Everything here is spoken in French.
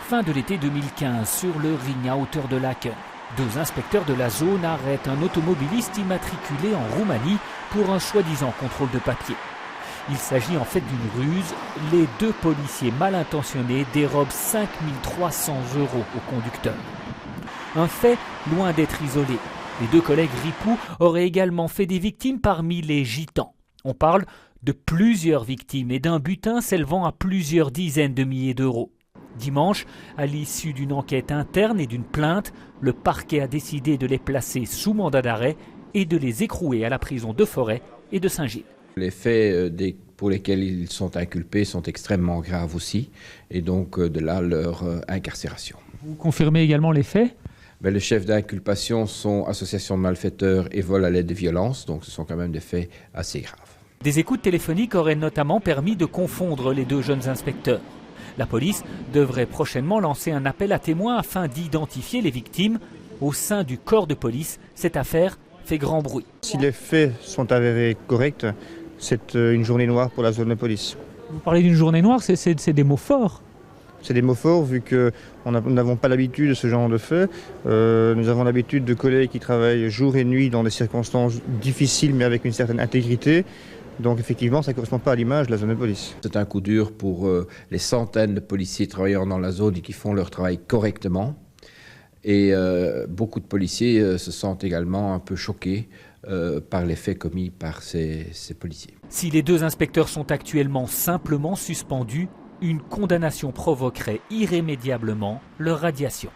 fin de l'été 2015, sur le ring à hauteur de Laken. 2 inspecteurs de la zone arrêtent un automobiliste immatriculé en Roumanie pour un soi-disant contrôle de papier. Il s'agit en fait d'une ruse. Les 2 policiers mal intentionnés dérobent 5 300 € au conducteur. Un fait loin d'être isolé. Les 2 collègues ripoux auraient également fait des victimes parmi les gitans. On parle de plusieurs victimes et d'un butin s'élevant à plusieurs dizaines de milliers d'euros. Dimanche, à l'issue d'une enquête interne et d'une plainte, le parquet a décidé de les placer sous mandat d'arrêt et de les écrouer à la prison de Forêt et de Saint-Gilles. Les faits pour lesquels ils sont inculpés sont extrêmement graves aussi, et donc de là leur incarcération. Vous confirmez également les faits ? Les chefs d'inculpation sont association de malfaiteurs et vol à l'aide de violence, donc ce sont quand même des faits assez graves. Des écoutes téléphoniques auraient notamment permis de confondre les 2 jeunes inspecteurs. La police devrait prochainement lancer un appel à témoins afin d'identifier les victimes. Au sein du corps de police, cette affaire fait grand bruit. Si les faits sont avérés corrects, c'est une journée noire pour la zone de police. Vous parlez d'une journée noire, c'est des mots forts. C'est des mots forts vu que nous n'avons pas l'habitude de ce genre de faits. Nous avons l'habitude de collègues qui travaillent jour et nuit dans des circonstances difficiles mais avec une certaine intégrité. Donc effectivement, ça ne correspond pas à l'image de la zone de police. C'est un coup dur pour les centaines de policiers travaillant dans la zone et qui font leur travail correctement. Et beaucoup de policiers se sentent également un peu choqués par les faits commis par ces policiers. Si les 2 inspecteurs sont actuellement simplement suspendus, une condamnation provoquerait irrémédiablement leur radiation.